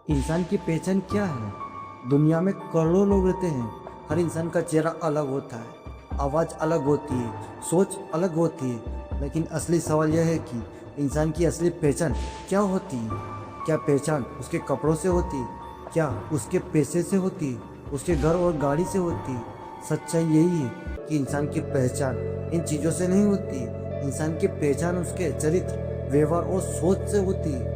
इंसान की पहचान क्या है? दुनिया में करोड़ों लोग रहते हैं। हर इंसान का चेहरा अलग होता है, आवाज़ अलग होती है, सोच अलग होती है। लेकिन असली सवाल यह है कि इंसान की असली पहचान क्या होती है? क्या पहचान उसके कपड़ों से होती है? क्या उसके पैसे से होती है? उसके घर और गाड़ी से होती है? सच्चाई यही है कि इंसान की पहचान इन चीज़ों से नहीं होती। इंसान की पहचान उसके चरित्र, व्यवहार और सोच से होती है।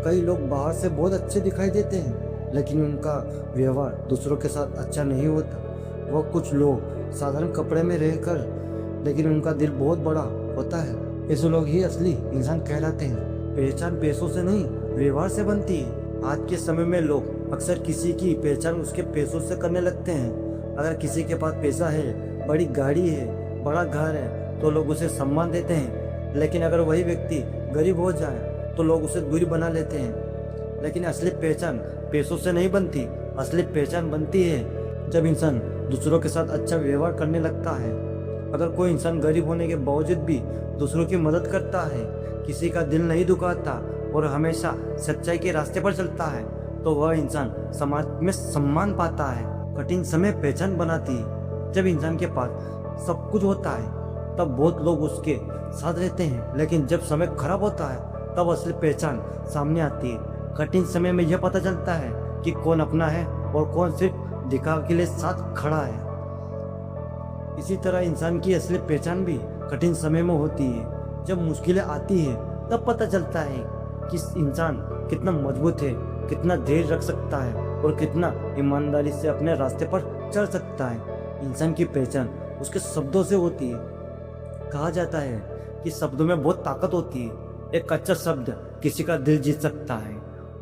कई लोग बाहर से बहुत अच्छे दिखाई देते हैं, लेकिन उनका व्यवहार दूसरों के साथ अच्छा नहीं होता। वो कुछ लोग साधारण कपड़े में रहकर, लेकिन उनका दिल बहुत बड़ा होता है। ऐसे लोग ही असली इंसान कहलाते हैं। पहचान पैसों से नहीं, व्यवहार से बनती है। आज के समय में लोग अक्सर किसी की पहचान उसके पैसों से करने लगते हैं। अगर किसी के पास पैसा है, बड़ी गाड़ी है, बड़ा घर है, तो लोग उसे सम्मान देते हैं। लेकिन अगर वही व्यक्ति गरीब हो जाए तो लोग उसे दूरी बना लेते हैं। लेकिन असली पहचान पैसों से नहीं बनती। असली पहचान बनती है जब इंसान दूसरों के साथ अच्छा व्यवहार करने लगता है। अगर कोई इंसान गरीब होने के बावजूद भी दूसरों की मदद करता है, किसी का दिल नहीं दुखाता और हमेशा सच्चाई के रास्ते पर चलता है, तो वह इंसान समाज में सम्मान पाता है। कठिन समय पहचान बनाती है। जब इंसान के पास सब कुछ होता है तब बहुत लोग उसके साथ रहते हैं, लेकिन जब समय खराब होता है तब असली पहचान सामने आती है। कठिन समय में यह पता चलता है कि कौन अपना है और कौन सिर्फ दिखावे के लिए साथ खड़ा है। इसी तरह इंसान की असली पहचान भी कठिन समय में होती है। जब मुश्किलें आती है तब पता चलता है कि इंसान कितना मजबूत है, कितना धैर्य रख सकता है और कितना ईमानदारी से अपने रास्ते पर चल सकता है। इंसान की पहचान उसके शब्दों से होती है। कहा जाता है कि शब्दों में बहुत ताकत होती है। एक अच्छा शब्द किसी का दिल जीत सकता है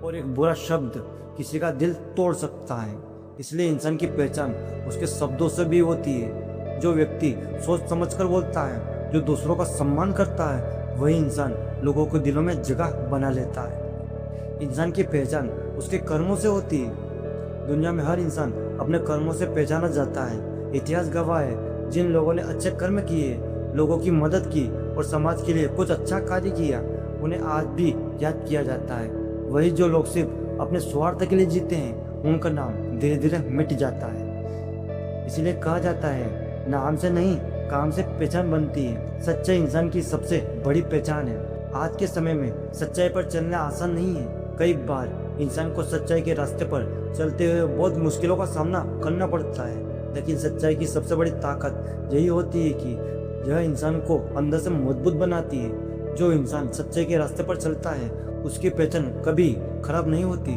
और एक बुरा शब्द किसी का दिल तोड़ सकता है। इसलिए इंसान की पहचान उसके शब्दों से भी होती है। जो व्यक्ति सोच समझकर बोलता है, जो दूसरों का सम्मान करता है, वही इंसान लोगों के दिलों में जगह बना लेता है। इंसान की पहचान उसके कर्मों से होती है। दुनिया में हर इंसान अपने कर्मों से पहचाना जाता है। इतिहास गवाह है, जिन लोगों ने अच्छे कर्म किए, लोगों की मदद की और समाज के लिए कुछ अच्छा कार्य किया, उन्हें आज भी याद किया जाता है। वही जो लोग सिर्फ अपने स्वार्थ के लिए जीते हैं, उनका नाम धीरे धीरे मिट जाता है। इसलिए कहा जाता है, नाम से नहीं काम से पहचान बनती है। सच्चाई इंसान की सबसे बड़ी पहचान है। आज के समय में सच्चाई पर चलना आसान नहीं है। कई बार इंसान को सच्चाई के रास्ते पर चलते हुए बहुत मुश्किलों का सामना करना पड़ता है, लेकिन सच्चाई की सबसे बड़ी ताकत यही होती है कि यह इंसान को अंदर से मजबूत बनाती है। जो इंसान सच्चाई के रास्ते पर चलता है, उसकी पहचान कभी खराब नहीं होती।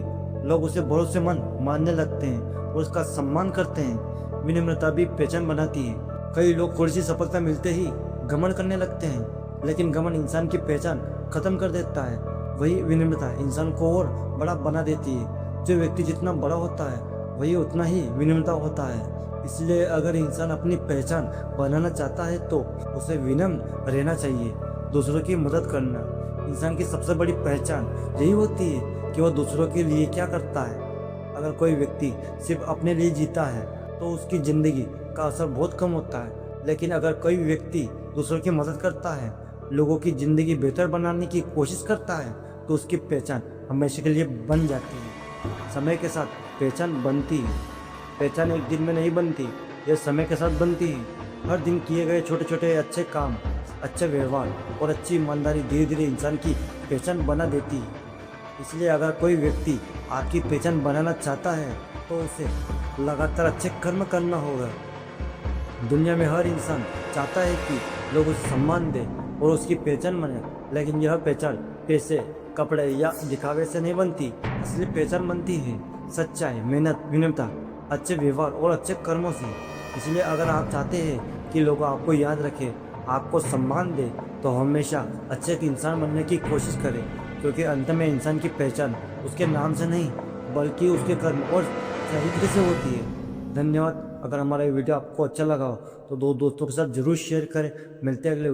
लोग उसे भरोसेमंद मानने लगते हैं और उसका सम्मान करते हैं। विनम्रता भी पहचान बनाती है। कई लोग थोड़ी सी सफलता मिलते ही घमंड करने लगते हैं, लेकिन घमंड इंसान की पहचान खत्म कर देता है। वही विनम्रता इंसान को और बड़ा बना देती है। जो व्यक्ति जितना बड़ा होता है, वही उतना ही विनम्रता होता है। इसलिए अगर इंसान अपनी पहचान बनाना चाहता है तो उसे विनम्र रहना चाहिए। दूसरों की मदद करना इंसान की सबसे बड़ी पहचान यही होती है कि वह दूसरों के लिए क्या करता है। अगर कोई व्यक्ति सिर्फ अपने लिए जीता है तो उसकी ज़िंदगी का असर बहुत कम होता है। लेकिन अगर कोई व्यक्ति दूसरों की मदद करता है, लोगों की ज़िंदगी बेहतर बनाने की कोशिश करता है, तो उसकी पहचान हमेशा के लिए बन जाती है। समय के साथ पहचान बनती है। पहचान एक दिन में नहीं बनती, यह समय के साथ बनती है। हर दिन किए गए छोटे छोटे अच्छे काम, अच्छे व्यवहार और अच्छी ईमानदारी धीरे धीरे इंसान की पहचान बना देती है। इसलिए अगर कोई व्यक्ति आपकी पहचान बनाना चाहता है तो उसे लगातार अच्छे कर्म करना होगा। दुनिया में हर इंसान चाहता है कि लोग उसे सम्मान दें और उसकी पहचान बने, लेकिन यह पहचान पैसे, कपड़े या दिखावे से नहीं बनती। असली पहचान बनती है सच्चाई, मेहनत, विनम्रता, अच्छे व्यवहार और अच्छे कर्मों से। इसलिए अगर आप चाहते हैं कि लोग आपको याद रखें, आपको सम्मान दें, तो हमेशा अच्छे एक इंसान बनने की कोशिश करें, क्योंकि अंत में इंसान की पहचान उसके नाम से नहीं बल्कि उसके कर्म और चरित्र से होती है। धन्यवाद। अगर हमारा ये वीडियो आपको अच्छा लगा हो तो दो दोस्तों के साथ जरूर शेयर करें। मिलते हैं अगले